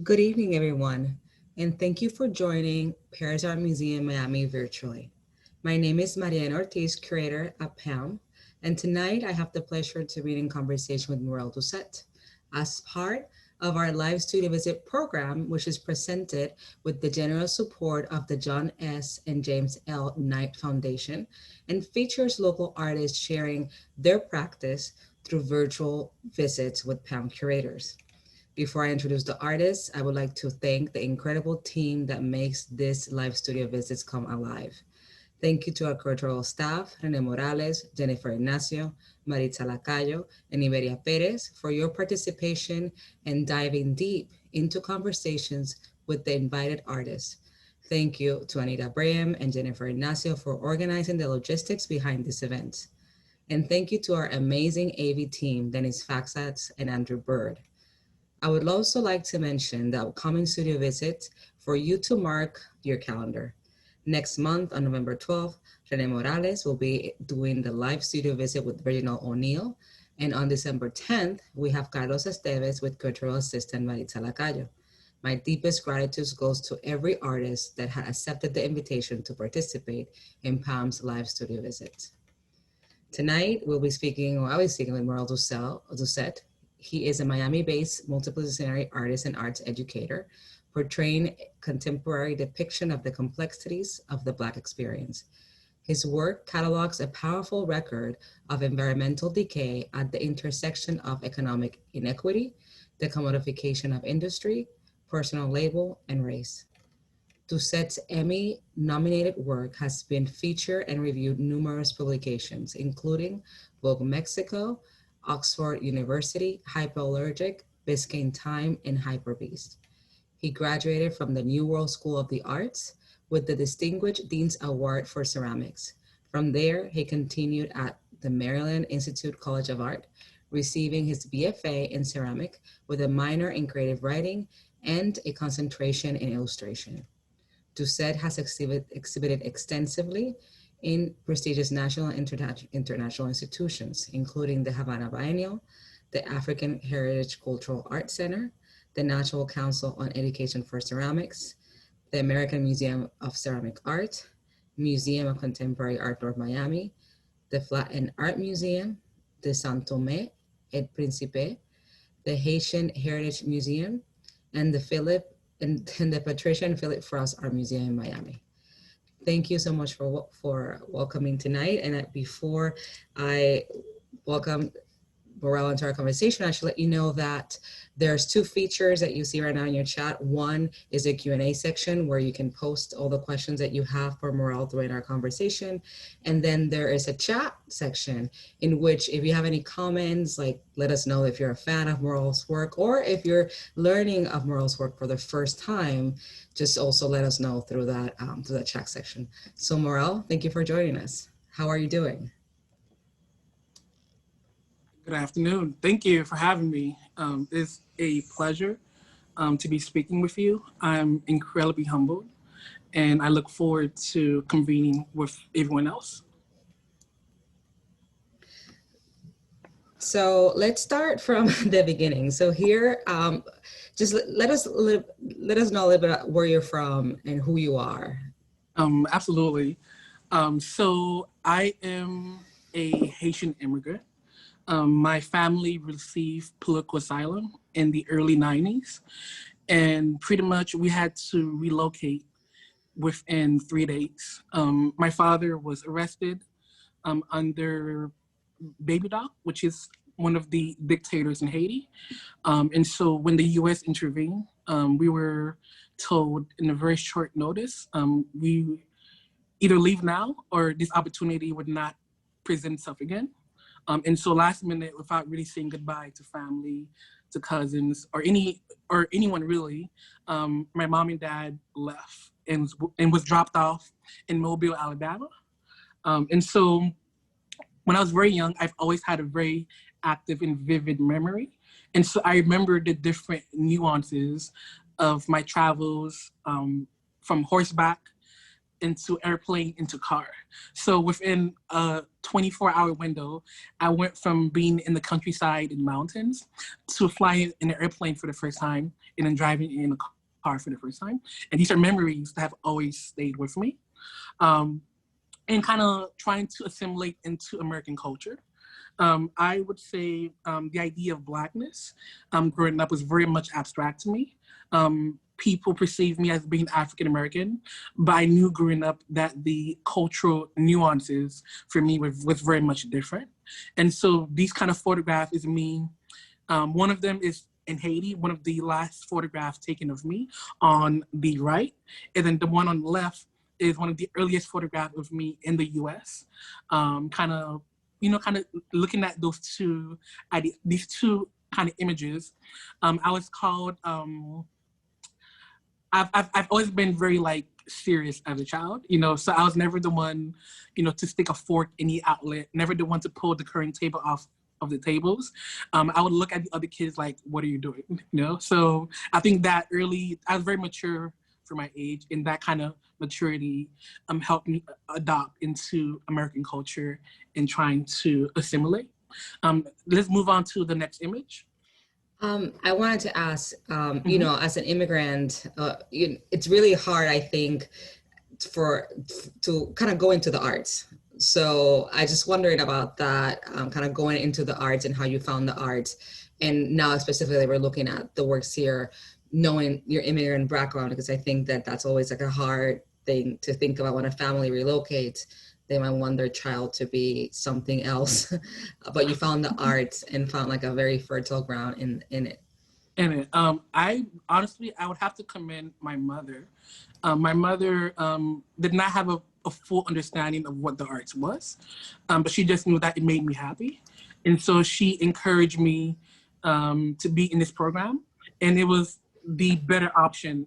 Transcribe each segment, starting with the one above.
Good evening, everyone, and thank you for joining Pérez Art Museum Miami virtually. My name is María Elena Ortiz, curator at PAMM, and tonight I have the pleasure to be in conversation with Morel Doucet as part of our live studio visit program, which is presented with the generous support of the John S. and James L. Knight Foundation and features local artists sharing their practice through virtual visits with PAMM curators. Before I introduce the artists, I would like to thank the incredible team that makes this live studio visits come alive. Thank you to our curatorial staff, Rene Morales, Jennifer Ignacio, Maritza Lacayo, and Iberia Perez for your participation and diving deep into conversations with the invited artists. Thank you to Anita Braham and Jennifer Ignacio for organizing the logistics behind this event. And thank you to our amazing AV team, Dennis Faxats and Andrew Bird. I would also like to mention the upcoming studio visit for you to mark your calendar. Next month on November 12th, Rene Morales will be doing the live studio visit with Reginald O'Neill. And on December 10th, we have Carlos Esteves with cultural assistant Maritza Lacayo. My deepest gratitude goes to every artist that had accepted the invitation to participate in PAMM's live studio visit. Tonight, I'll be speaking with Morel Doucet. He is a Miami-based multidisciplinary artist and arts educator, portraying contemporary depiction of the complexities of the Black experience. His work catalogs a powerful record of environmental decay at the intersection of economic inequity, the commodification of industry, personal label, and race. Doucet's Emmy-nominated work has been featured and reviewed numerous publications, including Vogue Mexico, Oxford University, Hyperallergic, Biscayne Times, and Hypebeast. He graduated from the New World School of the Arts with the Distinguished Dean's Award for Ceramics. From there, he continued at the Maryland Institute College of Art, receiving his BFA in ceramic with a minor in creative writing and a concentration in illustration. Doucet has exhibited extensively in prestigious national and international institutions, including the Havana Biennial, the African Heritage Cultural Arts Center, the National Council on Education for Ceramics, the American Museum of Ceramic Art, Museum of Contemporary Art North Miami, the Flatten Art Museum, the Saint Tomé et Principe, the Haitian Heritage Museum, and the Patricia and Philip Frost Art Museum in Miami. Thank you so much for welcoming tonight. And before I welcome Morel into our conversation, I should let you know that there's two features that you see right now in your chat. One is a Q&A section where you can post all the questions that you have for Morel during our conversation. And then there is a chat section in which if you have any comments, like let us know if you're a fan of Morel's work or if you're learning of Morel's work for the first time, just also let us know through that chat section. So Morel, thank you for joining us. How are you doing? Good afternoon. Thank you for having me. It's a pleasure to be speaking with you. I'm incredibly humbled, and I look forward to convening with everyone else. So let's start from the beginning. So here, just let us know a little bit about where you're from and who you are. Absolutely. So I am a Haitian immigrant. My family received political asylum in the early 90s, and pretty much we had to relocate within 3 days. My father was arrested under Baby Doc, which is one of the dictators in Haiti. And so when the US intervened, we were told in a very short notice, we either leave now or this opportunity would not present itself again. And so last minute, without really saying goodbye to family, to cousins, or anyone really, my mom and dad left and was dropped off in Mobile, Alabama. And so when I was very young, I've always had a very active and vivid memory. And so I remember the different nuances of my travels from horseback into airplane, into car. So within a 24-hour window, I went from being in the countryside in mountains to flying in an airplane for the first time and then driving in a car for the first time. And these are memories that have always stayed with me. And kind of trying to assimilate into American culture. I would say the idea of Blackness growing up was very much abstract to me. People perceive me as being African-American, but I knew growing up that the cultural nuances for me was very much different. And so these kind of photographs is me. One of them is in Haiti, one of the last photographs taken of me on the right. And then the one on the left is one of the earliest photographs of me in the US. Kind of looking at these two kind of images. I was called, I've always been very like serious as a child, so I was never the one, to stick a fork in the outlet, never the one to pull the current table off of the tables. I would look at the other kids like, what are you doing? So I think that I was very mature for my age, and that kind of maturity helped me adopt into American culture and trying to assimilate. Let's move on to the next image. I wanted to ask, as an immigrant, it's really hard, I think, to kind of go into the arts. So I just wondering about that, kind of going into the arts and how you found the arts. And now specifically, we're looking at the works here, knowing your immigrant background, because I think that that's always like a hard thing to think about when a family relocates. They might want their child to be something else, but you found the arts and found like a very fertile ground in it. I would have to commend my mother. My mother did not have a full understanding of what the arts was, but she just knew that it made me happy. And so she encouraged me to be in this program. And it was the better option,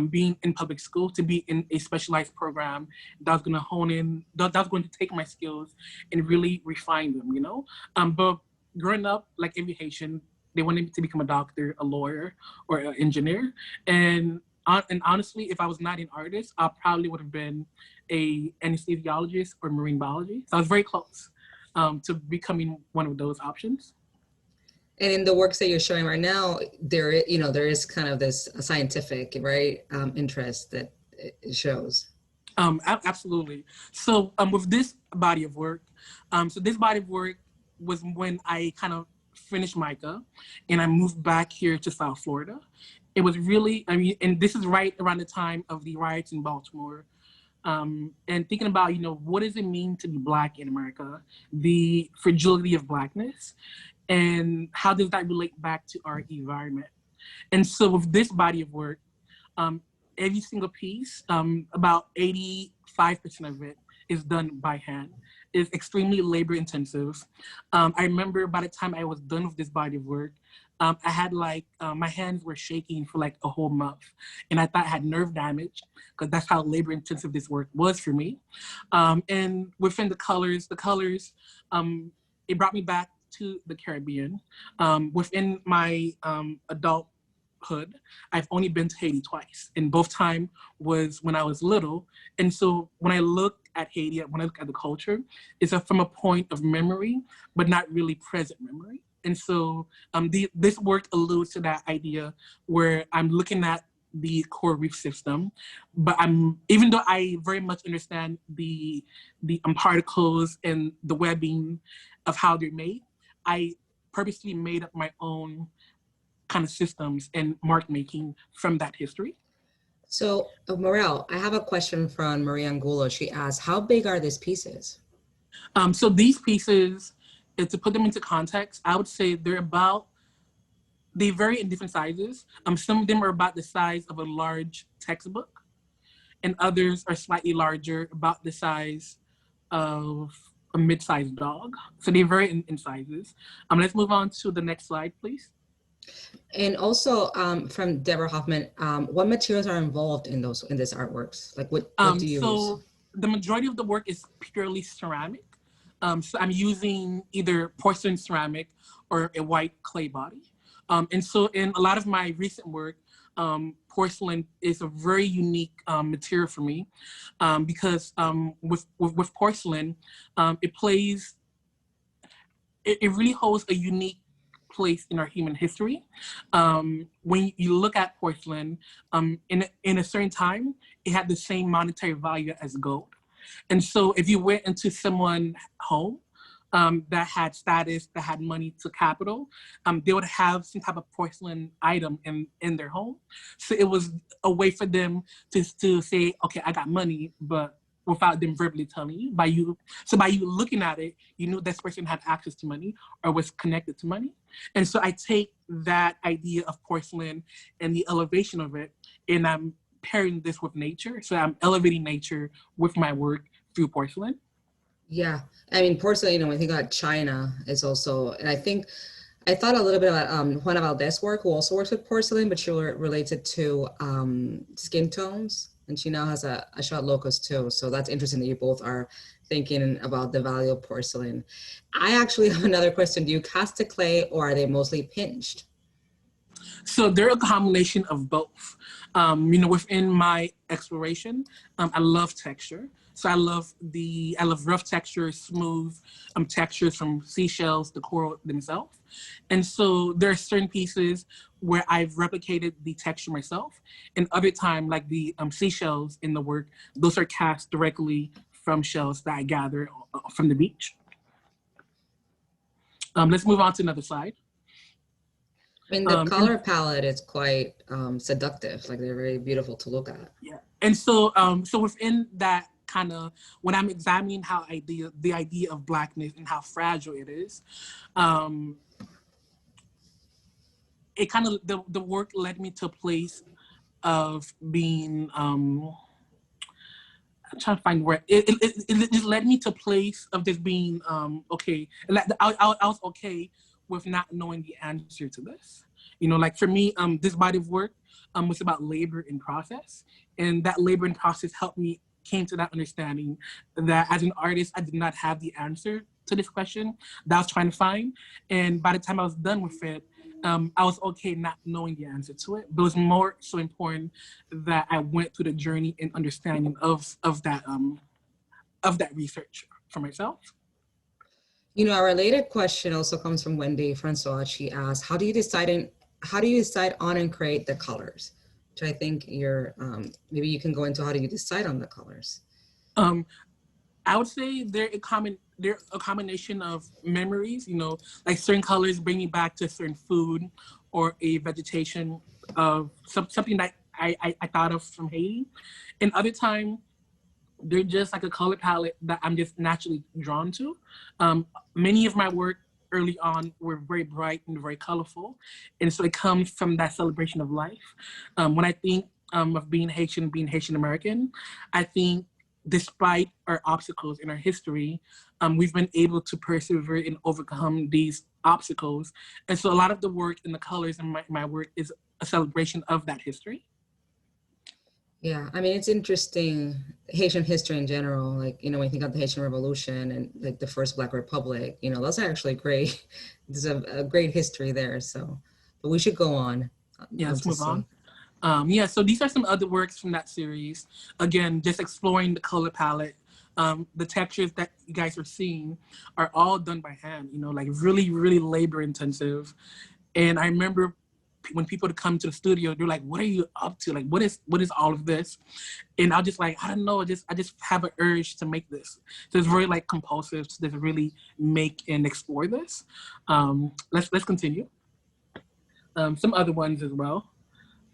being in public school, to be in a specialized program that was going to hone in, that was going to take my skills and really refine them, But growing up, like every Haitian, they wanted me to become a doctor, a lawyer, or an engineer. And honestly, if I was not an artist, I probably would have been an anesthesiologist or marine biology. So I was very close to becoming one of those options. And in the works that you're showing right now, there is kind of this scientific, right, interest that it shows. Absolutely. So with this body of work, this body of work was when I kind of finished MICA and I moved back here to South Florida. It was really, and this is right around the time of the riots in Baltimore. And thinking about, what does it mean to be Black in America, the fragility of Blackness, and how does that relate back to our environment? And so with this body of work, every single piece, about 85% of it is done by hand. It's extremely labor intensive. I remember by the time I was done with this body of work, I had my hands were shaking for like a whole month. And I thought I had nerve damage because that's how labor intensive this work was for me. And within the colors, it brought me back to the Caribbean. Within my adulthood, I've only been to Haiti twice, and both time was when I was little. And so when I look at Haiti, when I look at the culture, it's from a point of memory, but not really present memory. And so this work alludes to that idea where I'm looking at the coral reef system, but even though I very much understand the particles and the webbing of how they're made, I purposely made up my own kind of systems and mark making from that history. So Morel, I have a question from Maria Angulo. She asks, how big are these pieces? So these pieces, to put them into context, I would say they vary in different sizes. Some of them are about the size of a large textbook, and others are slightly larger, about the size of a mid-sized dog. So they vary in sizes. Let's move on to the next slide, please. And also from Deborah Hoffman, what materials are involved in this artworks? Like what do you use? The majority of the work is purely ceramic. So I'm using either porcelain ceramic or a white clay body. And so in a lot of my recent work, porcelain is a very unique material for me because with porcelain, it really holds a unique place in our human history. When you look at porcelain, in a certain time, it had the same monetary value as gold. And so if you went into someone's home that had status, that had money to capital, they would have some type of porcelain item in their home. So it was a way for them to say, okay, I got money, but without them verbally telling you. By you looking at it, you knew this person had access to money or was connected to money. And so I take that idea of porcelain and the elevation of it, and I'm pairing this with nature. So I'm elevating nature with my work through porcelain. Yeah, I mean, porcelain, when you think about China, is also, and I thought a little bit about Juana Valdez's work, who also works with porcelain, but she relates it to skin tones. And she now has a show at Locust too. So that's interesting that you both are thinking about the value of porcelain. I actually have another question. Do you cast to clay or are they mostly pinched? So they're a combination of both. Within my exploration, I love texture. So I love rough textures, smooth textures from seashells, the coral themselves. And so there are certain pieces where I've replicated the texture myself. And other time, like the seashells in the work, those are cast directly from shells that I gather from the beach. Let's move on to another slide. I mean, the color palette is quite seductive. Like they're very beautiful to look at. Yeah, and so within that kind of, when I'm examining the idea of Blackness and how fragile it is, it kind of, the work led me to a place of being, I'm trying to find where, it just led me to a place of just being, okay, I was okay with not knowing the answer to this. Like for me, this body of work was about labor and process. And that labor and process came to that understanding that as an artist, I did not have the answer to this question that I was trying to find. And by the time I was done with it, I was okay not knowing the answer to it. But it was more so important that I went through the journey and understanding of that research for myself. A related question also comes from Wendy Francois. She asks, how do you decide on and create the colors? Which I think maybe you can go into how do you decide on the colors? I would say they're a combination of memories, like certain colors bring me back to a certain food or a vegetation of something that I thought of from Haiti. And other time, they're just like a color palette that I'm just naturally drawn to. Many of my work early on were very bright and very colorful. And so it comes from that celebration of life. When I think of being Haitian American, I think despite our obstacles in our history, we've been able to persevere and overcome these obstacles. And so a lot of the work and the colors in my work is a celebration of that history. Yeah, I mean, it's interesting, Haitian history in general, like, when you think of the Haitian Revolution and like the first Black Republic, those are actually great. There's a great history there. So, but we should go on. Yeah, let's move on. So these are some other works from that series. Again, just exploring the color palette. The textures that you guys are seeing are all done by hand, like really, really labor intensive. And I remember when people would come to the studio, they're like, what are you up to? Like, what is all of this? And I'll just like, I don't know, I just have an urge to make this. So it's very like compulsive to just really make and explore this. Let's continue. Some other ones as well.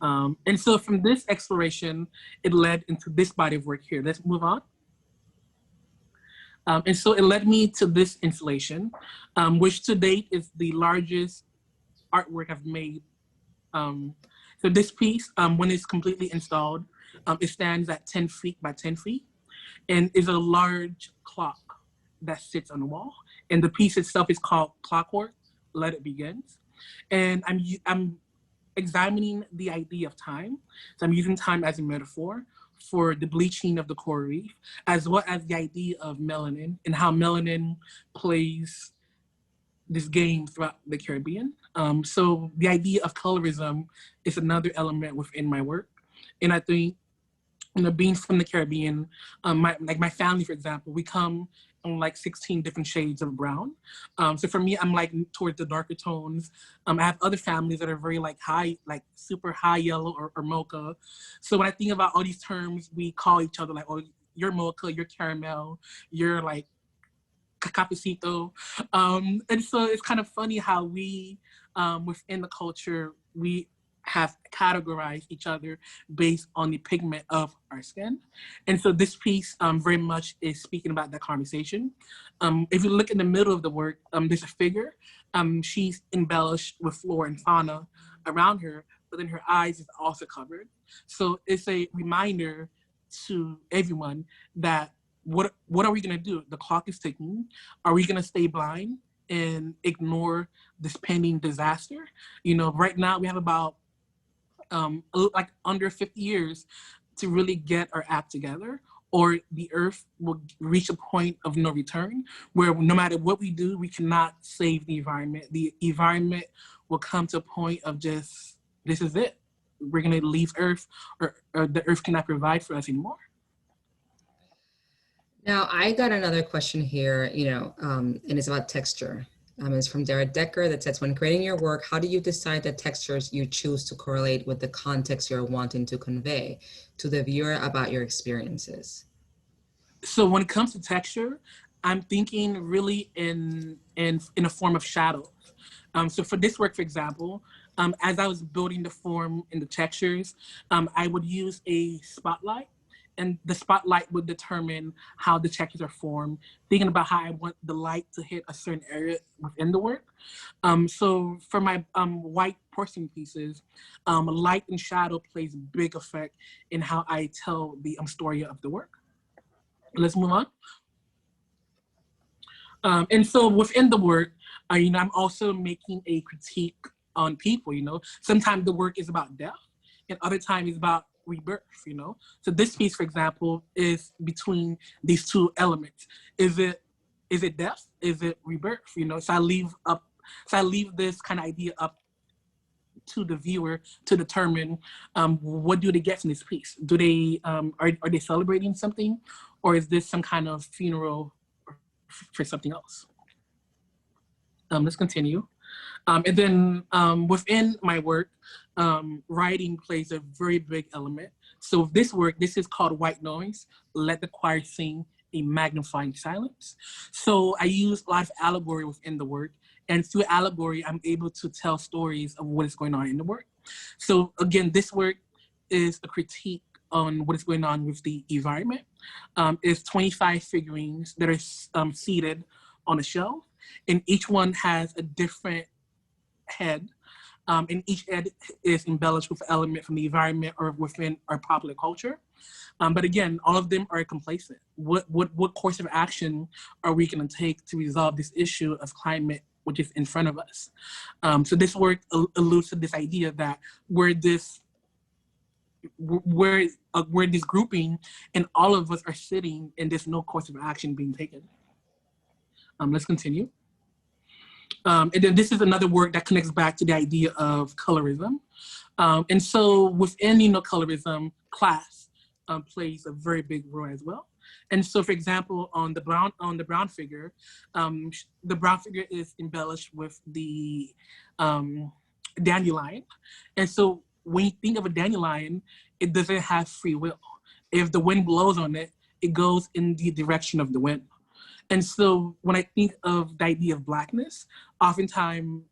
And so from this exploration, it led into this body of work here. Let's move on. And so it led me to this installation, which to date is the largest artwork I've made. So this piece, when it's completely installed, it stands at 10 feet by 10 feet and is a large clock that sits on the wall. And the piece itself is called Clockwork, Let It Begin. And I'm examining the idea of time. So I'm using time as a metaphor for the bleaching of the coral reef, as well as the idea of melanin and how melanin plays this game throughout the Caribbean. So the idea of colorism is another element within my work. And I think, being from the Caribbean, my family, for example, we come in like 16 different shades of brown. So for me, I'm like towards the darker tones. I have other families that are very like high, like super high yellow or mocha. So when I think about all these terms, we call each other like, oh, you're mocha, you're caramel, you're like cafecito. And so it's kind of funny how we, within the culture, we have categorized each other based on the pigment of our skin. And so this piece very much is speaking about that conversation. If you look in the middle of the work, there's a figure. She's embellished with flora and fauna around her, but then her eyes is also covered. So it's a reminder to everyone that what are we gonna do? The clock is ticking. Are we gonna stay blind and ignore this pending disaster? Right now we have about like under 50 years to really get our act together, or the earth will reach a point of no return where no matter what we do, we cannot save the environment. The environment will come to a point of just, this is it. We're gonna leave Earth, or the Earth cannot provide for us anymore. Now, I got another question here, and it's about texture. It's from Derek Decker that says, when creating your work, how do you decide the textures you choose to correlate with the context you're wanting to convey to the viewer about your experiences? So when it comes to texture, I'm thinking really in a form of shadows. So for this work, for example, as I was building the form and the textures, I would use a spotlight, and the spotlight would determine how the textures are formed, thinking about how I want the light to hit a certain area within the work. So for my white porcelain pieces, light and shadow plays a big effect in how I tell the story of the work. Let's move on. And so within the work, I'm also making a critique on people. Sometimes the work is about death, and other times it's about rebirth. So this piece, for example, is between these two elements. Is it death? Is it rebirth? So I leave this kind of idea up to the viewer to determine what do they get from this piece. Do they are they celebrating something, or is this some kind of funeral for something else? Let's continue. And then within my work, writing plays a very big element. So this work, this is called White Noise, Let the Choir Sing, a Magnifying Silence. So I use a lot of allegory within the work, and through allegory, I'm able to tell stories of what is going on in the work. So again, this work is a critique on what is going on with the environment. It's 25 figurines that are seated on a shelf, and each one has a different head, and each head is embellished with an element from the environment or within our popular culture. But again, all of them are complacent. What course of action are we going to take to resolve this issue of climate, which is in front of us? So this work alludes to this idea that we're this grouping, and all of us are sitting, and there's no course of action being taken. Let's continue. And then this is another work that connects back to the idea of colorism. And so within colorism, class plays a very big role as well. And so, for example, on the brown figure, the brown figure is embellished with the dandelion. And so when you think of a dandelion, it doesn't have free will. If the wind blows on it, it goes in the direction of the wind. And so when I think of the idea of Blackness, oftentimes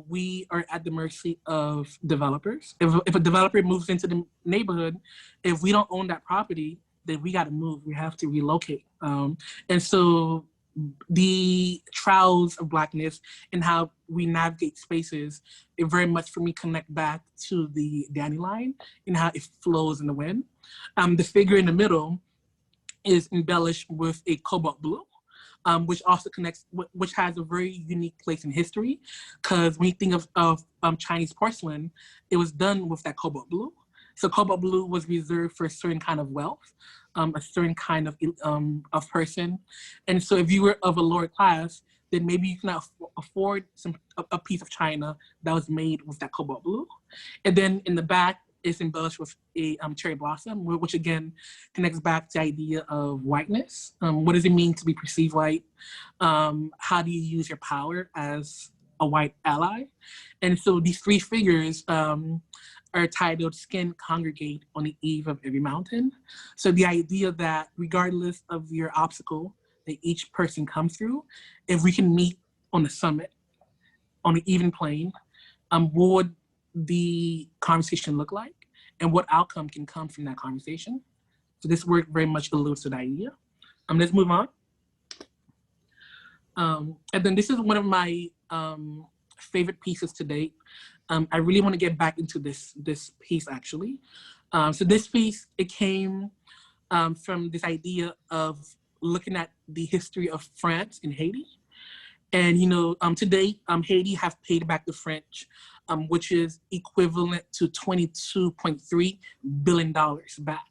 we are at the mercy of developers. If a developer moves into the neighborhood, if we don't own that property, then we got to move. We have to relocate. And so the trials of Blackness and how we navigate spaces, it very much for me connect back to the dandelion and how it flows in the wind. The figure in the middle is embellished with a cobalt blue, which also connects, which has a very unique place in history, because when you think of Chinese porcelain, it was done with that cobalt blue. So cobalt blue was reserved for a certain kind of wealth, a certain kind of person. And so if you were of a lower class, then maybe you cannot afford a piece of china that was made with that cobalt blue. And then in the back, it's embellished with a cherry blossom, which again connects back to the idea of whiteness. What does it mean to be perceived white? How do you use your power as a white ally? And so these three figures are titled Skin Congregate on the Eve of Every Mountain. So the idea that regardless of your obstacle that each person comes through, if we can meet on the summit, on an even plane, what would the conversation look like? And what outcome can come from that conversation? So this work very much alludes to the idea. Let's move on. And then this is one of my favorite pieces to date. I really want to get back into this piece actually. So this piece, it came from this idea of looking at the history of France and Haiti. And, to date, Haiti have paid back the French, which is equivalent to $22.3 billion back.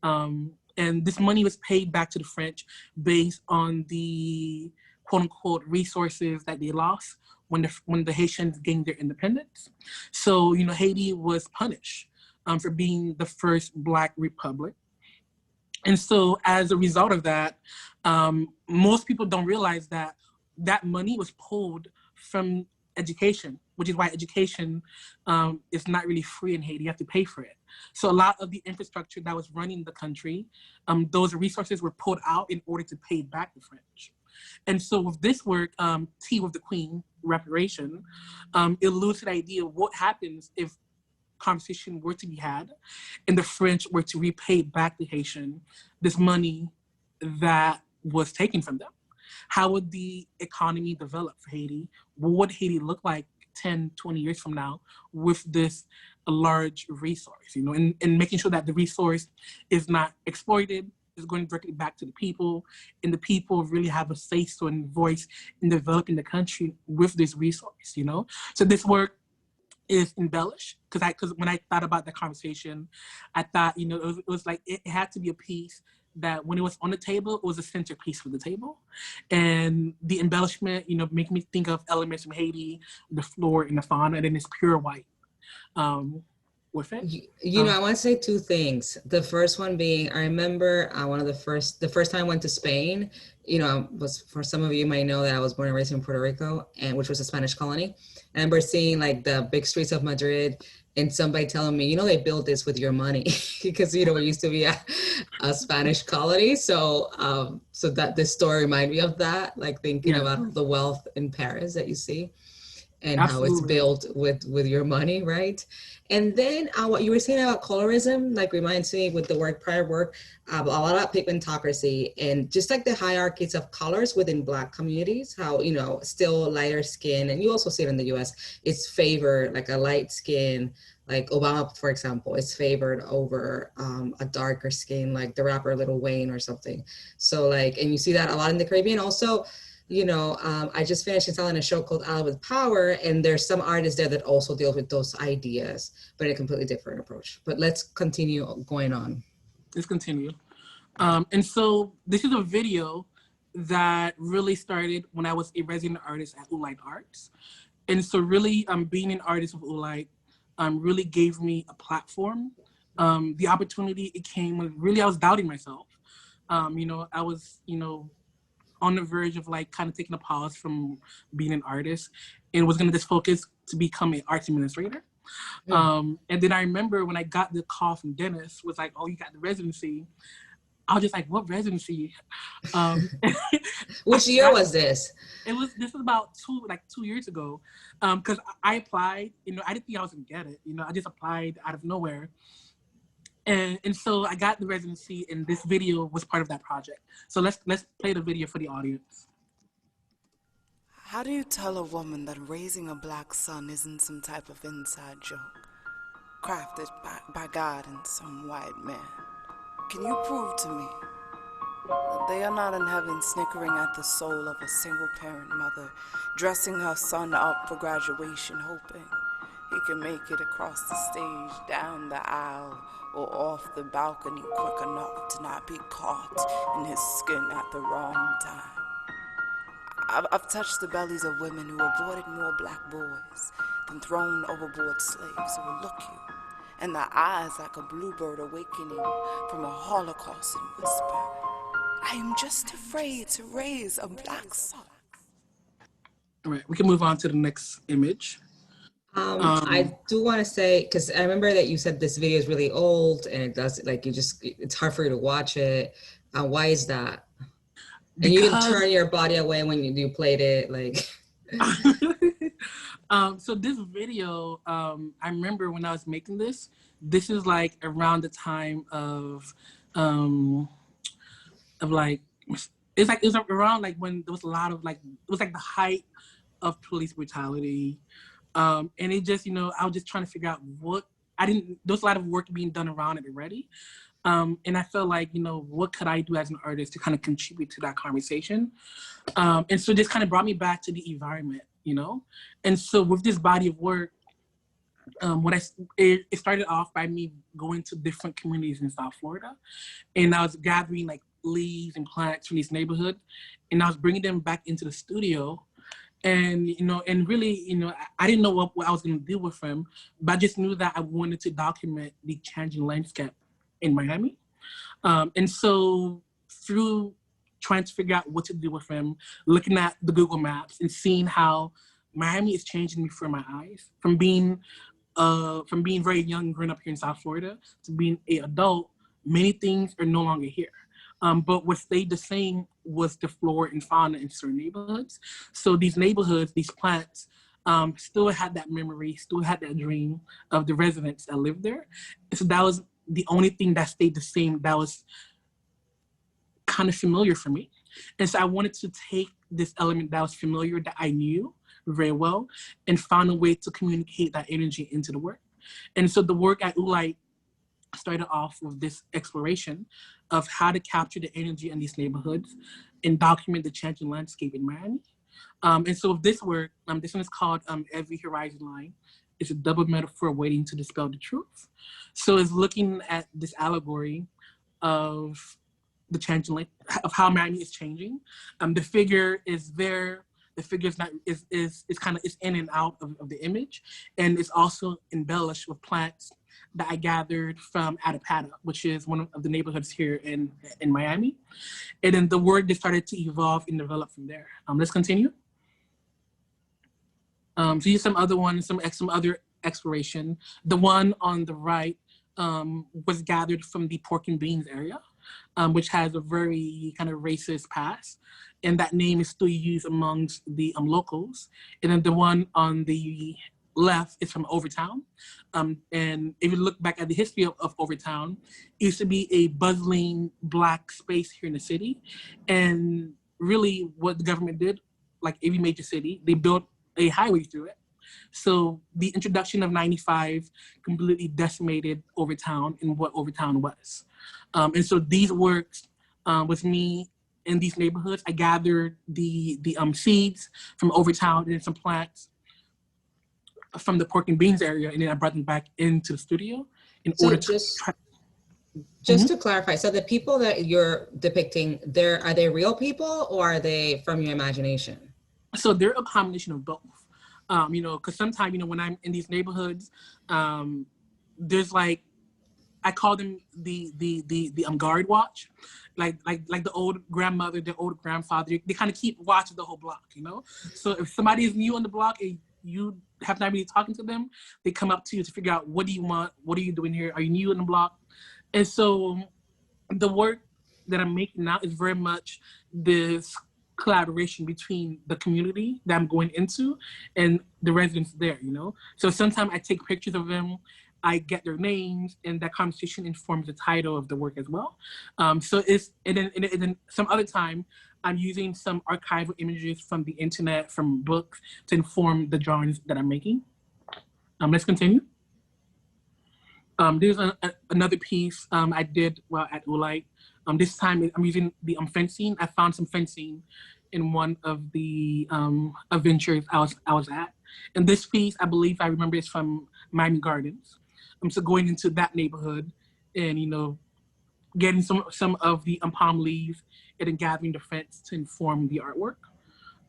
And this money was paid back to the French based on the quote unquote resources that they lost when the Haitians gained their independence. So, Haiti was punished for being the first Black republic. And so as a result of that, most people don't realize that money was pulled from education, which is why education is not really free in Haiti. You have to pay for it. So a lot of the infrastructure that was running the country, those resources were pulled out in order to pay back the French. And so with this work, Tea with the Queen, reparation, it alludes to the idea of what happens if conversation were to be had and the French were to repay back the Haitian this money that was taken from them. How would the economy develop for Haiti? What would Haiti look like 10, 20 years from now with this large resource, and making sure that the resource is not exploited, is going directly back to the people, and the people really have a say-so and voice in developing the country with this resource, So this work is embellished because when I thought about the conversation, I thought, it was like it had to be a piece that when it was on the table, it was a centerpiece for the table. And the embellishment, make me think of elements from Haiti, the flora and the fauna, and then it's pure white with it. I want to say two things. The first one being, I remember the first time I went to Spain, was, for some of you might know that I was born and raised in Puerto Rico, and which was a Spanish colony. I remember seeing like the big streets of Madrid and somebody telling me, they built this with your money because, it used to be a Spanish colony. So, so that this story reminded me of that, like thinking about the wealth in Paris that you see and Absolutely. How it's built with your money, right? And then what you were saying about colorism, like reminds me with the prior work, a lot about pigmentocracy and just like the hierarchies of colors within Black communities, how, still lighter skin, and you also see it in the US, it's favored, like a light skin, like Obama, for example, is favored over a darker skin, like the rapper Lil Wayne or something. So like, and you see that a lot in the Caribbean also. I just finished installing a show called Out with Power, and there's some artists there that also deal with those ideas, but in a completely different approach. But let's continue going on. Let's continue. And so this is a video that really started when I was a resident artist at Ulite Arts. And so really being an artist with Ulite really gave me a platform. The opportunity, it came when really I was doubting myself. I was, on the verge of like kind of taking a pause from being an artist and was going to just focus to become an arts administrator. And then I remember when I got the call from Dennis, was like, oh, you got the residency. I was just like, what residency? Which year was this? This was about 2 years ago. Cause I applied, I didn't think I was gonna get it. I just applied out of nowhere. And so I got the residency, and this video was part of that project. So let's play the video for the audience. How do you tell a woman that raising a Black son isn't some type of inside joke, crafted by God and some white man? Can you prove to me that they are not in heaven snickering at the soul of a single-parent mother, dressing her son up for graduation, hoping he can make it across the stage, down the aisle, or off the balcony quick enough to not be caught in his skin at the wrong time? I've touched the bellies of women who aborted more black boys than thrown overboard slaves who will look you in the eyes like a bluebird awakening from a holocaust and whisper, I am just afraid to raise a black son. All right, we can move on to the next image. I do want to say, because I remember that you said this video is really old and it does, like, it's hard for you to watch it. Why is that? And you didn't turn your body away when you played it, like. So this video, I remember when I was making this is like around the time of like, it was around like when there was a lot of like, it was like the height of police brutality. And it just, I was just trying to figure out there was a lot of work being done around it already. And I felt like, what could I do as an artist to kind of contribute to that conversation? And so this kind of brought me back to the environment, And so with this body of work, it started off by me going to different communities in South Florida. And I was gathering like leaves and plants from these neighborhoods. And I was bringing them back into the studio. And, and really, I didn't know what I was going to do with them, but I just knew that I wanted to document the changing landscape in Miami. And so through trying to figure out what to do with them, looking at the Google Maps and seeing how Miami is changing before my eyes, from being very young, growing up here in South Florida, to being an adult, many things are no longer here. But what stayed the same was the flora and fauna in certain neighborhoods. So these neighborhoods, these plants, still had that memory, still had that dream of the residents that lived there. So that was the only thing that stayed the same, that was kind of familiar for me. And so I wanted to take this element that was familiar, that I knew very well, and found a way to communicate that energy into the work. And so the work at Ulite started off with this exploration of how to capture the energy in these neighborhoods and document the changing landscape in Miami. And so with this work, this one is called Every Horizon Line. It's a double metaphor waiting to dispel the truth. So it's looking at this allegory of the changing, of how Miami is changing. The figure is there. The figure is in and out of the image, and it's also embellished with plants that I gathered from Attapata, which is one of the neighborhoods here in Miami. And then the work just started to evolve and develop from there. Let's continue. So here's some other exploration. The one on the right was gathered from the pork and beans area, which has a very kind of racist past. And that name is still used amongst the locals. And then the one on the left is from Overtown. And if you look back at the history of Overtown, it used to be a bustling Black space here in the city. And really what the government did, like every major city, they built a highway through it. So the introduction of 95 completely decimated Overtown and what Overtown was. And so these works with me in these neighborhoods, I gathered the seeds from Overtown and some plants from the pork and beans area, and then I brought them back into the studio in order to just to clarify, so the people that you're depicting, are they real people or are they from your imagination? So they're a combination of both. Because sometimes, when I'm in these neighborhoods, there's like, I call them the guard watch, like the old grandmother, the old grandfather. They kind of keep watch of the whole block, So if somebody is new on the block and you have not really talking to them, they come up to you to figure out, what do you want? What are you doing here? Are you new on the block? And so the work that I'm making now is very much this collaboration between the community that I'm going into and the residents there, So sometimes I take pictures of them, I get their names, and that conversation informs the title of the work as well. And then some other time, I'm using some archival images from the internet, from books, to inform the drawings that I'm making. Let's continue. There's another piece I did while at Ulite. This time I'm using the fencing. I found some fencing in one of the adventures I was at. And this piece, I believe I remember, is from Miami Gardens. So going into that neighborhood and, getting some of the palm leaves and then gathering the fence to inform the artwork.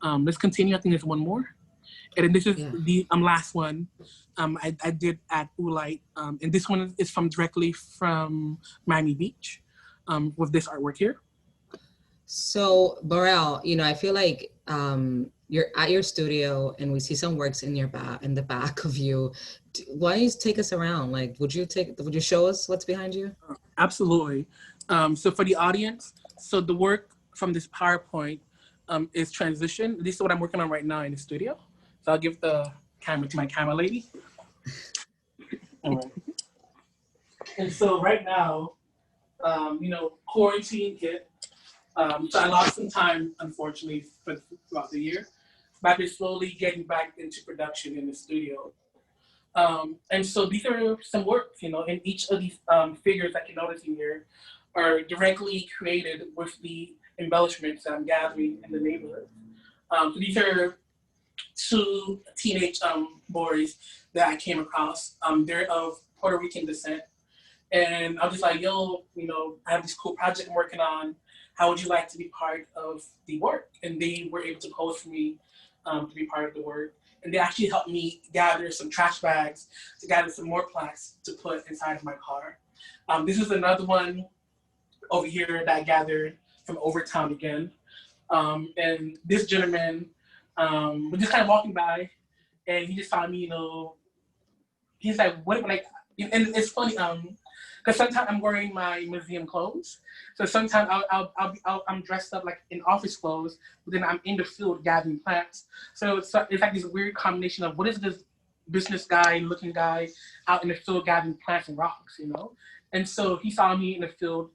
Let's continue. I think there's one more. And then this is Yeah. the last one I did at Ulite. And this one is directly from Miami Beach with this artwork here. So Morel, I feel like you're at your studio and we see some works in the back of you. Why don't you take us around? Like, would you show us what's behind you? Absolutely. So for the audience, so the work from this PowerPoint is transition. This is what I'm working on right now in the studio. So I'll give the camera to my camera lady. All right. And so right now, quarantine hit. So I lost some time, unfortunately, throughout the year. But I've been slowly getting back into production in the studio. And so these are some works, and each of these figures that you're noticing here are directly created with the embellishments that I'm gathering in the neighborhood. So these are two teenage boys that I came across. They're of Puerto Rican descent. And I was just like, yo, I have this cool project I'm working on. How would you like to be part of the work? And they were able to pose for me to be part of the work. And they actually helped me gather some trash bags to gather some more plaques to put inside of my car. This is another one over here that I gathered from Overtown again. And this gentleman was just kind of walking by and he just saw me, he's like, what, like, and it's funny, because sometimes I'm wearing my museum clothes. So sometimes I'm dressed up like in office clothes, but then I'm in the field gathering plants. So it's like this weird combination of what is this business guy looking guy out in the field gathering plants and rocks, And so he saw me in the field.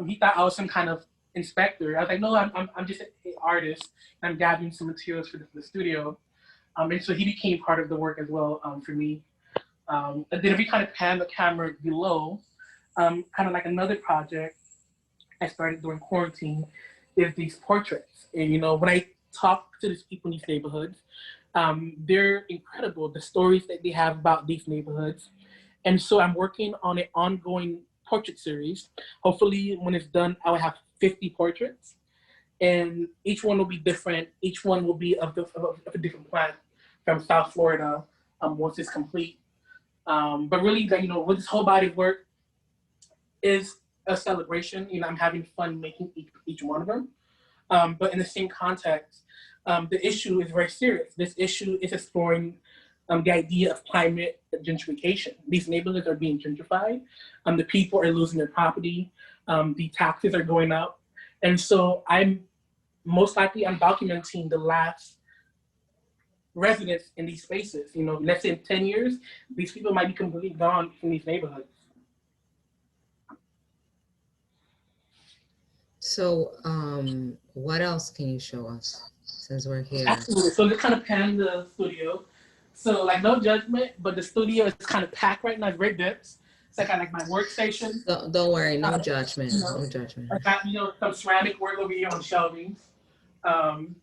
He thought I was some kind of inspector. I was like, no, I'm just an artist. And I'm gathering some materials for the studio. And so he became part of the work as well for me. And then if we kind of pan the camera below, kind of like another project I started during quarantine is these portraits. And when I talk to these people in these neighborhoods, they're incredible, the stories that they have about these neighborhoods. And so I'm working on an ongoing portrait series. Hopefully when it's done, I will have 50 portraits. And each one will be different. Each one will be of a different plant from South Florida once it's complete. But really, with this whole body of work is a celebration. I'm having fun making each one of them. But in the same context, the issue is very serious. This issue is exploring the idea of climate gentrification. These neighborhoods are being gentrified. The people are losing their property. The taxes are going up. And so I'm documenting the last residents in these spaces. Let's say in 10 years, these people might be completely gone from these neighborhoods. So what else can you show us since we're here? Absolutely. So let's kind of pan the studio. So like no judgment, but the studio is kind of packed right now. It's very dense. It's like my workstation. Don't worry, no judgment. No judgment. I got some ceramic work over here on shelving. And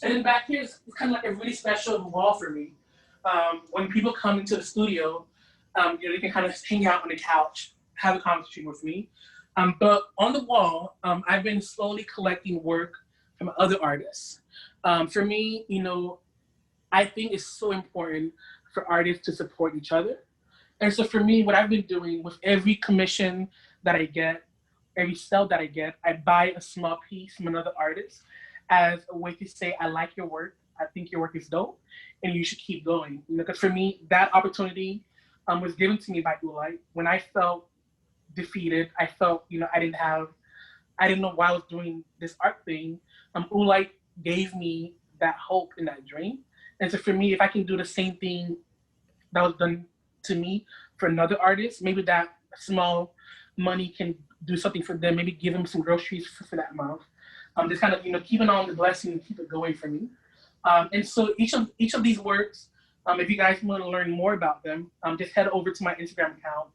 then back here is kind of like a really special wall for me. When people come into the studio, they can kind of hang out on the couch, have a conversation with me. But on the wall, I've been slowly collecting work from other artists. For me, I think it's so important for artists to support each other. And so for me, what I've been doing with every commission that I get, every sale that I get, I buy a small piece from another artist as a way to say, I like your work, I think your work is dope, and you should keep going. Because for me, that opportunity was given to me by Ulite. When I felt defeated, I felt, I didn't know why I was doing this art thing. Ulite gave me that hope and that dream. And so for me, if I can do the same thing that was done to me for another artist, maybe that small money can do something for them, maybe give them some groceries for that month. Just kind of, keeping on the blessing and keep it going for me. And so each of these works, if you guys want to learn more about them, just head over to my Instagram account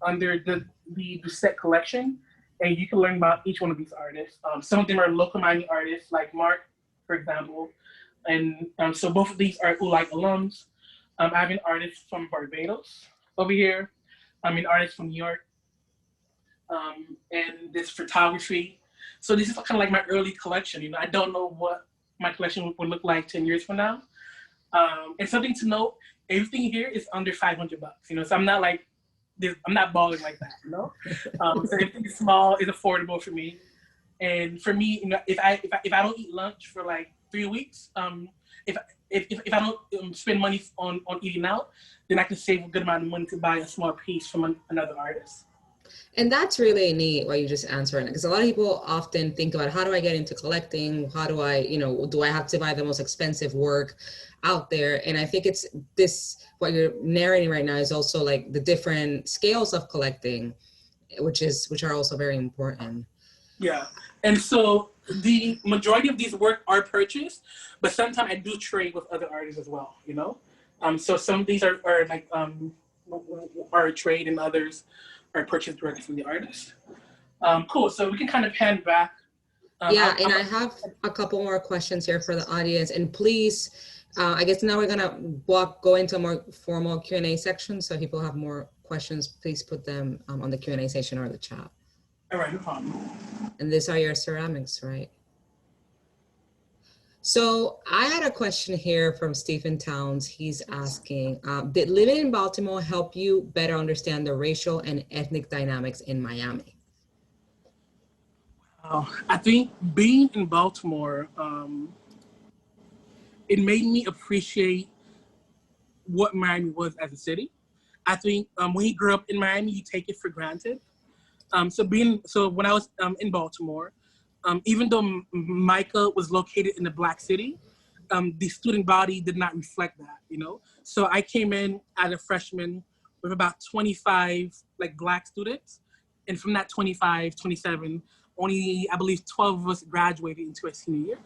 under the Doucet collection, and you can learn about each one of these artists. Some of them are local Miami artists, like Mark, for example. And so both of these are Ulite alums. I have an artist from Barbados over here. I'm an artist from New York. And this photography. So this is kind of like my early collection. I don't know what my collection would look like 10 years from now. And something to note, everything here is under $500, you know, so I'm not like, I'm not balling like that, you know? So everything is small, is affordable for me. And for me, you know, if I don't eat lunch for like 3 weeks, if I don't spend money on eating out, then I can save a good amount of money to buy a small piece from another artist. And that's really neat what you just answered, because a lot of people often think about, how do I get into collecting? How do I, you know, do I have to buy the most expensive work out there? And I think it's this, what you're narrating right now is also like the different scales of collecting, which are also very important. Yeah. And so the majority of these work are purchased, but sometimes I do trade with other artists as well, you know? So some of these are like, are a trade, and others are purchased directly from the artist. Cool, so we can kind of hand back. Yeah, and I have a couple more questions here for the audience, and please, I guess now we're gonna go into a more formal Q&A section, so if people have more questions, please put them on the Q&A section or the chat. All right, no problem. And these are your ceramics, right? So I had a question here from Stephen Towns. He's asking, did living in Baltimore help you better understand the racial and ethnic dynamics in Miami? I think being in Baltimore, it made me appreciate what Miami was as a city. I think when you grew up in Miami, you take it for granted. So when I was in Baltimore, even though MICA was located in the Black city, the student body did not reflect that, you know? So I came in as a freshman with about 25 like Black students. And from that 25, 27, only I believe 12 of us graduated into a senior year.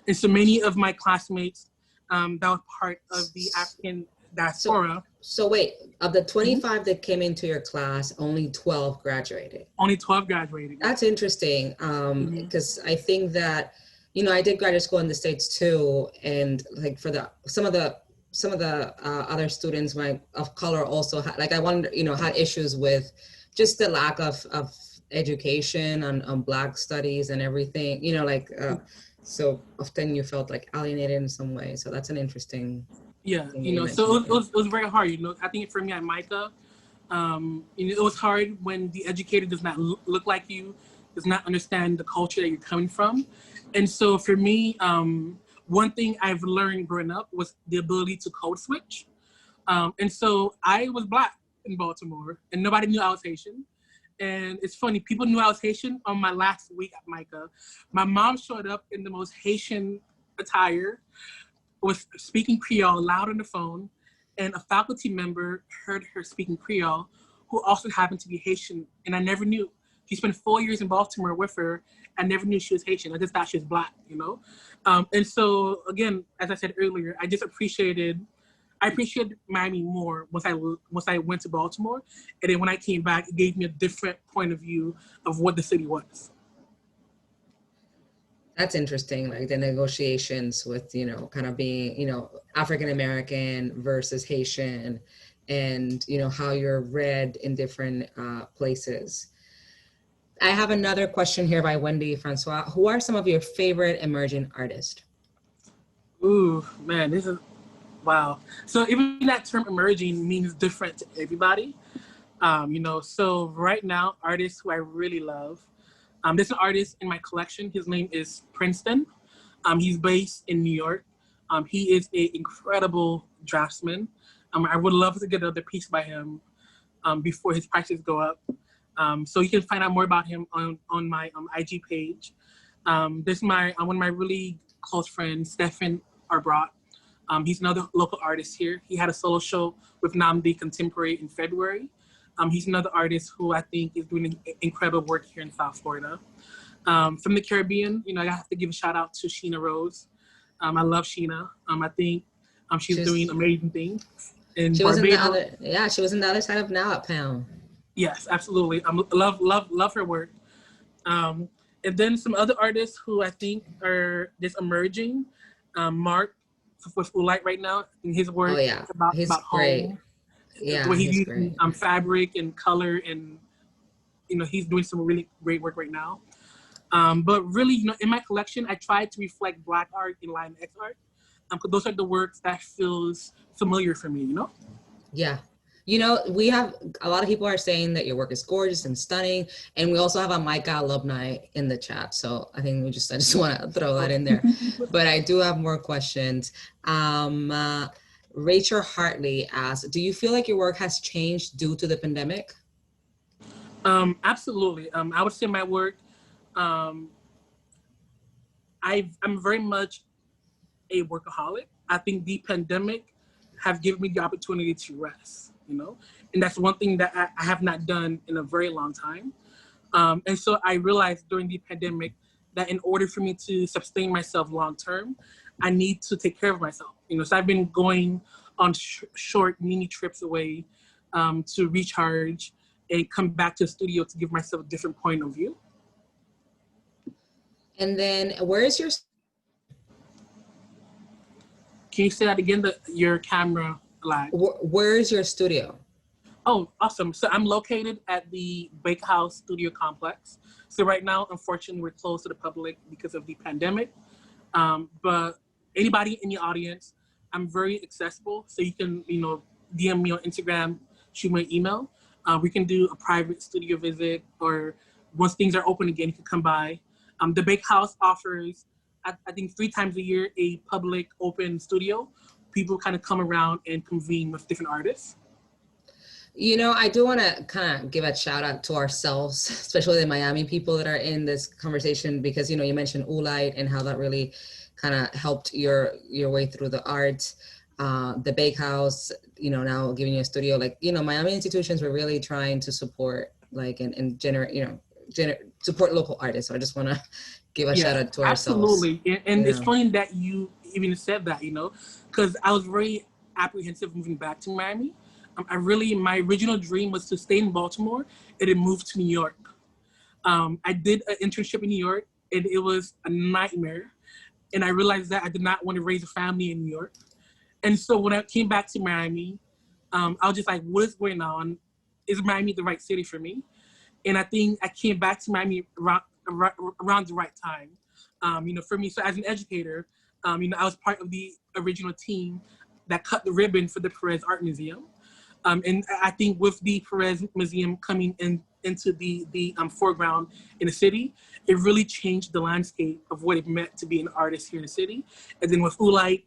And so many of my classmates that was part of the African diaspora. So wait, of the 25 that came into your class, only 12 graduated? Only 12 graduated. That's interesting, because I think that, you know, I did graduate school in the States too, and like for some of the other students of color also had, like, I wonder, you know, had issues with just the lack of education on Black studies and everything, you know, like, so often you felt like alienated in some way. So that's an interesting. Yeah, you know, so it was very hard, you know. I think for me at MICA, you know, it was hard when the educator does not look like you, does not understand the culture that you're coming from. And so for me, one thing I've learned growing up was the ability to code switch. And so I was Black in Baltimore, and nobody knew I was Haitian. And it's funny, people knew I was Haitian on my last week at MICA. My mom showed up in the most Haitian attire, was speaking Creole loud on the phone, and a faculty member heard her speaking Creole, who also happened to be Haitian, and I never knew. She spent 4 years in Baltimore with her. I never knew she was Haitian. I just thought she was Black, you know? And so, again, as I said earlier, I appreciated Miami more once I went to Baltimore, and then when I came back, it gave me a different point of view of what the city was. That's interesting, like the negotiations with, you know, kind of being, you know, African-American versus Haitian, and, you know, how you're read in different places. I have another question here by Wendy Francois. Who are some of your favorite emerging artists? Ooh, man, this is, wow. So even that term emerging means different to everybody. You know, so right now, artists who I really love, there's an artist in my collection. His name is Princeton. He's based in New York. He is an incredible draftsman. I would love to get another piece by him before his prices go up. So you can find out more about him on my IG page. There's one of my really close friends, Stephen Arbrock. He's another local artist here. He had a solo show with Namdi Contemporary in February. He's another artist who I think is doing incredible work here in South Florida. From the Caribbean, you know, I have to give a shout out to Sheena Rose. I love Sheena. I think she's doing amazing things. She was in the other side of now at PAMM. Yes, absolutely. Love her work. And then some other artists who I think are just emerging. Mark with Pilate right now, and his work about great. home. Yeah, the way he's using fabric and color, and you know, he's doing some really great work right now. But really, in my collection, I try to reflect Black art and Latinx art. Those are the works that feels familiar for me, Yeah. We have a lot of people are saying that your work is gorgeous and stunning. And we also have a Micah alumni in the chat. So I think I just want to throw that in there. But I do have more questions. Rachel Hartley asks, do you feel like your work has changed due to the pandemic? Absolutely. I would say my work, I'm very much a workaholic. I think the pandemic have given me the opportunity to rest, and that's one thing that I have not done in a very long time. And so I realized during the pandemic that in order for me to sustain myself long term, I need to take care of myself. So I've been going on short mini trips away to recharge and come back to the studio to give myself a different point of view. And then where is your... Can you say that again? Your camera lag. Where is your studio? Oh, awesome. So I'm located at the Bake House Studio Complex. So right now, unfortunately, we're closed to the public because of the pandemic. But anybody in the audience, I'm very accessible. So you can, DM me on Instagram, shoot me an email. We can do a private studio visit, or once things are open again, you can come by. The Bake House offers, I think 3 times a year, a public open studio. People kind of come around and convene with different artists. I do want to kind of give a shout out to ourselves, especially the Miami people that are in this conversation, because, you mentioned Ulite and how that really kind of helped your way through the arts. The Bake House, now giving you a studio, Miami institutions were really trying to support, and generate, support local artists. So I just want to give a shout out to ourselves. Absolutely. And it's funny that you even said that, because I was very apprehensive moving back to Miami. My original dream was to stay in Baltimore and then move to New York. I did an internship in New York, and it was a nightmare. And I realized that I did not want to raise a family in New York. And so when I came back to Miami, I was just like, what is going on? Is Miami the right city for me? And I think I came back to Miami around the right time, for me. So as an educator, I was part of the original team that cut the ribbon for the Pérez Art Museum. And I think with the Pérez Museum coming into the foreground in the city, it really changed the landscape of what it meant to be an artist here in the city. And then with Ulite,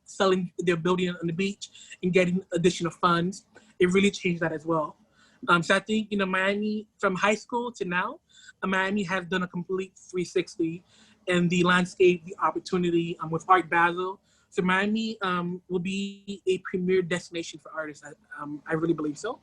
selling their building on the beach and getting additional funds, it really changed that as well. So I think, Miami, from high school to now, Miami has done a complete 360 in the landscape, the opportunity with Art Basel. So Miami will be a premier destination for artists. I really believe so.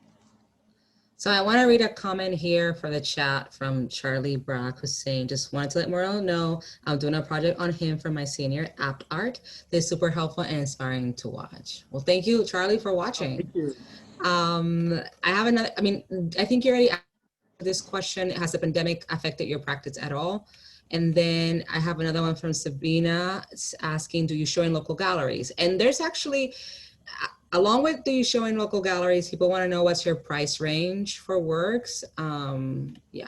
So I want to read a comment here for the chat from Charlie Brack, who's saying, just wanted to let Morel know I'm doing a project on him for my senior apt art. This is super helpful and inspiring to watch. Well, thank you, Charlie, for watching. Thank you. I have another, I think you already asked this question. Has the pandemic affected your practice at all? And then I have another one from Sabina asking, do you show in local galleries? And there's actually, along with do you show in local galleries, people want to know what's your price range for works. Yeah.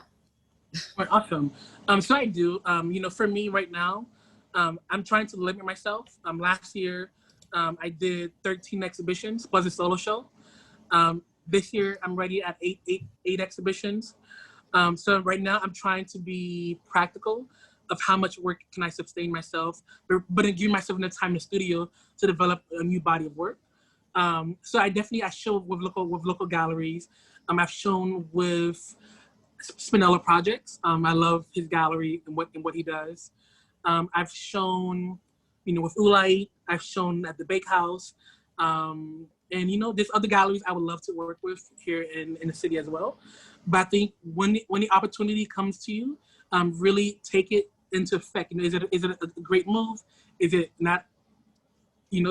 Awesome. So I do, for me right now, I'm trying to limit myself. Last year, I did 13 exhibitions plus a solo show. This year, I'm ready at eight exhibitions. So right now, I'm trying to be practical of how much work can I sustain myself, but then give myself enough time in the studio to develop a new body of work. So I show with local galleries. I've shown with Spinella Projects. I love his gallery and what he does. I've shown, with Ulite. I've shown at the Bake House. And there's other galleries I would love to work with here in the city as well. But I think when the opportunity comes to you, really take it into effect. Is it a great move? Is it not?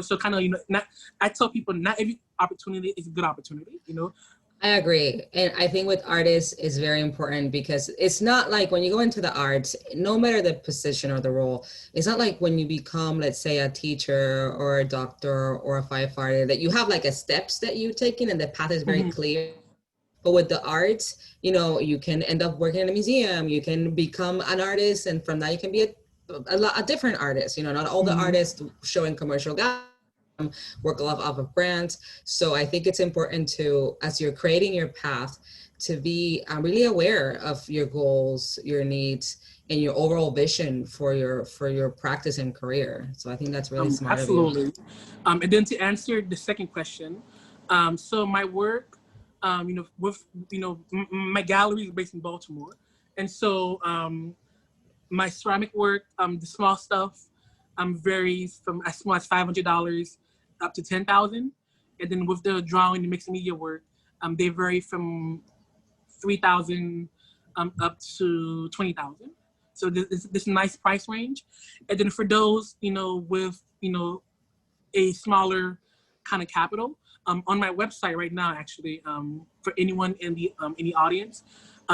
So kind of, not. I tell people not every opportunity is a good opportunity. I agree. And I think with artists is very important because it's not like when you go into the arts, no matter the position or the role, it's not like when you become, let's say, a teacher or a doctor or a firefighter that you have like a steps that you're taking and the path is very clear. But with the arts, you know, you can end up working in a museum, you can become an artist, and from that you can be a different artist. You know, not all the artists showing commercial galleries work off of grants. So I think it's important to, as you're creating your path, to be really aware of your goals, your needs, and your overall vision for your practice and career. So I think that's really smart of you. Absolutely. And then to answer the second question, so my work, you know, with, you know, my gallery is based in Baltimore. And so my ceramic work, the small stuff, varies from as small as $500 up to 10,000. And then with the drawing and mixed media work, they vary from 3,000 up to 20,000. So this nice price range. And then for those, you know, with, you know, a smaller kind of capital, on my website right now, actually, for anyone in the audience,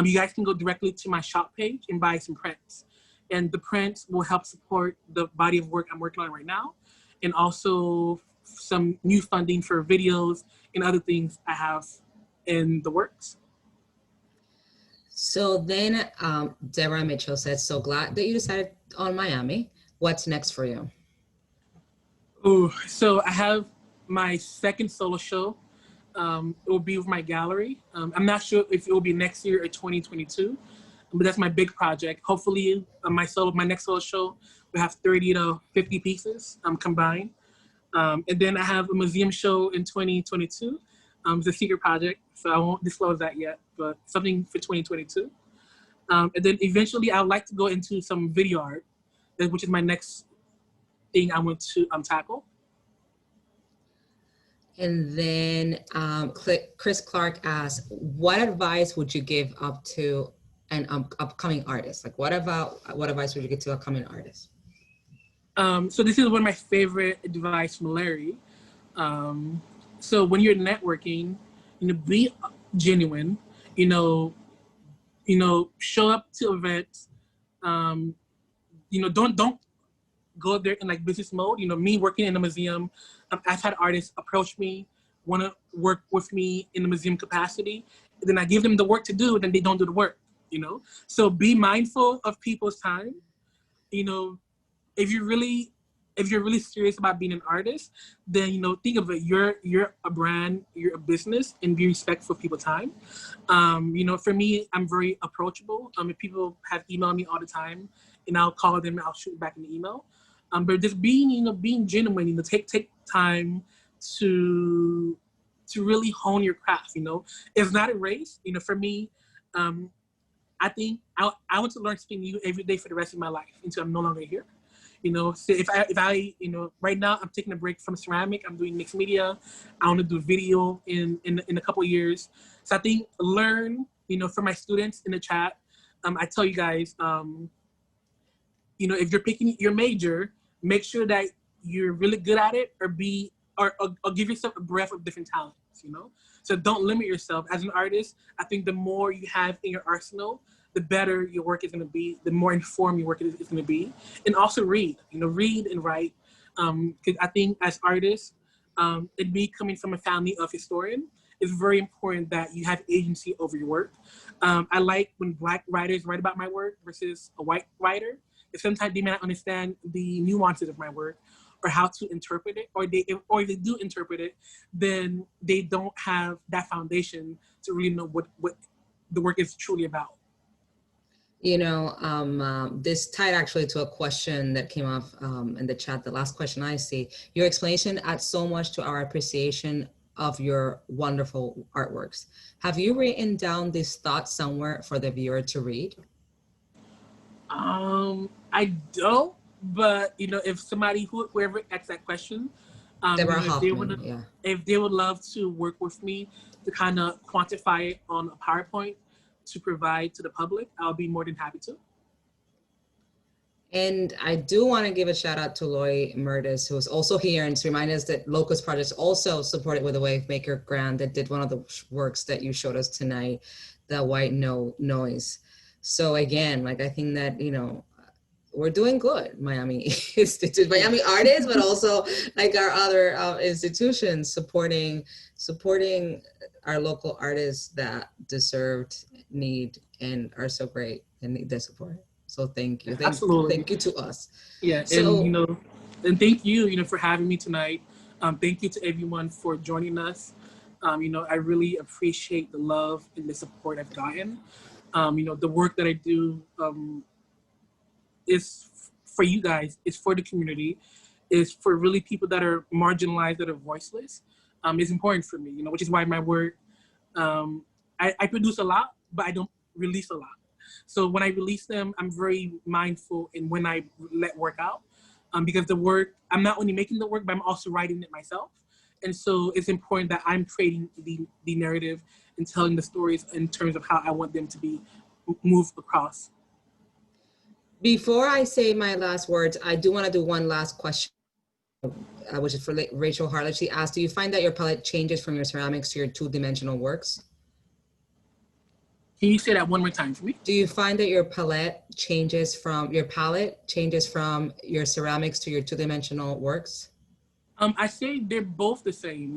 you guys can go directly to my shop page and buy some prints. And the prints will help support the body of work I'm working on right now, and also some new funding for videos and other things I have in the works. So then Deborah Mitchell said, so glad that you decided on Miami. What's next for you? Oh, so I have my second solo show. It will be with my gallery. I'm not sure if it will be next year or 2022, but that's my big project. Hopefully my next solo show will have 30 to 50 pieces combined. And then I have a museum show in 2022. It's a secret project, so I won't disclose that yet, but something for 2022. And then eventually I would like to go into some video art, which is my next thing I want to tackle. And then Chris Clark asked, what advice would you give up to an upcoming artist? Like what advice would you give to upcoming artists? So this is one of my favorite advice from Larry. So when you're networking, you know, be genuine, you know, show up to events, you know, don't go there in like business mode. You know, me working in a museum, I've had artists approach me, want to work with me in the museum capacity. And then I give them the work to do, and then they don't do the work, you know? So be mindful of people's time. You know, if you're really serious about being an artist, then, you know, think of it, you're a brand, you're a business, and be respectful of people's time. You know, for me, I'm very approachable. If people have emailed me all the time, and I'll call them, I'll shoot back in the email. But just being genuine, you know, take time to really hone your craft. You know, it's not a race. You know, for me, I think I want to learn something new every day for the rest of my life until I'm no longer here. You know, so if I, you know, right now I'm taking a break from ceramic. I'm doing mixed media. I want to do video in a couple of years. So I think learn, you know, for my students in the chat, I tell you guys, you know, if you're picking your major, make sure that you're really good at it, or give yourself a breadth of different talents, you know? So don't limit yourself. As an artist, I think the more you have in your arsenal, the better your work is going to be, the more informed your work is going to be. And also read, you know, read and write. Because I think as artists, and me coming from a family of historians, it's very important that you have agency over your work. I like when Black writers write about my work versus a white writer. Sometimes they may not understand the nuances of my work or how to interpret it, or if they do interpret it, then they don't have that foundation to really know what the work is truly about. You know, this tied actually to a question that came up in the chat, the last question I see. Your explanation adds so much to our appreciation of your wonderful artworks. Have you written down these thoughts somewhere for the viewer to read? I don't, but you know, if somebody whoever asked that question, you know, if they would love to work with me to kind of quantify it on a PowerPoint to provide to the public, I'll be more than happy to. And I do want to give a shout out to Loy Murtis, who is also here, and to remind us that Locust Project also supported with a Wavemaker grant that did one of the works that you showed us tonight, the white noise. So again, like, I think that, you know, we're doing good, Miami Institute, Miami artists, but also like our other institutions supporting our local artists that deserved, need, and are so great and need the support. So thank you. Absolutely. Thank you to us. Yeah, So, and thank you, for having me tonight. Thank you to everyone for joining us. I really appreciate the love and the support I've gotten. The work that I do is for you guys, is for the community, is for really people that are marginalized, that are voiceless. It's important for me, which is why my work, I produce a lot, but I don't release a lot. So when I release them, I'm very mindful in when I let work out, because the work, I'm not only making the work, but I'm also writing it myself. And so it's important that I'm creating the narrative and telling the stories in terms of how I want them to be moved across. before I say my last words, I do want to do one last question, which is for Rachel Harlett. She asked, do you find that your palette changes from your ceramics to your two-dimensional works? Can you say that one more time for me? Do you find that your palette changes from your ceramics to your two-dimensional works? I say they're both the same,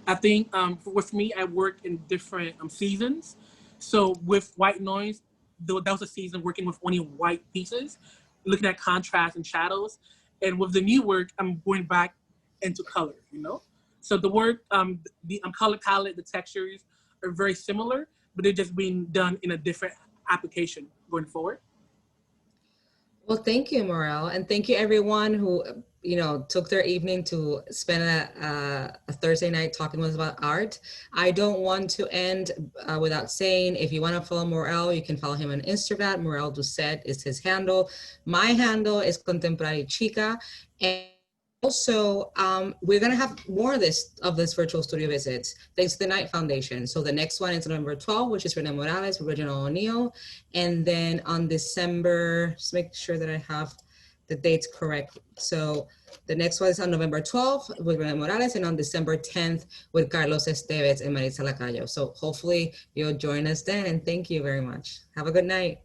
I think with me, I work in different seasons. So with White Noise, that was a season working with only white pieces, looking at contrast and shadows. And with the new work, I'm going back into color, So the work, the color palette, the textures are very similar, but they're just being done in a different application going forward. Well, thank you, Morel. And thank you everyone who, took their evening to spend a Thursday night talking with us about art. I don't want to end without saying, if you want to follow Morel, you can follow him on Instagram. Morel Doucet is his handle. My handle is Contemporary Chica. And also, we're going to have more of this virtual studio visits, thanks to the Knight Foundation. So the next one is November 12th, which is Rene Morales, Reginald O'Neill. And then on December, just make sure that I have the dates correct. So the next one is on November 12th with Rene Morales, and on December 10th with Carlos Esteves and Maritza Lacayo. So hopefully you'll join us then, and thank you very much. Have a good night.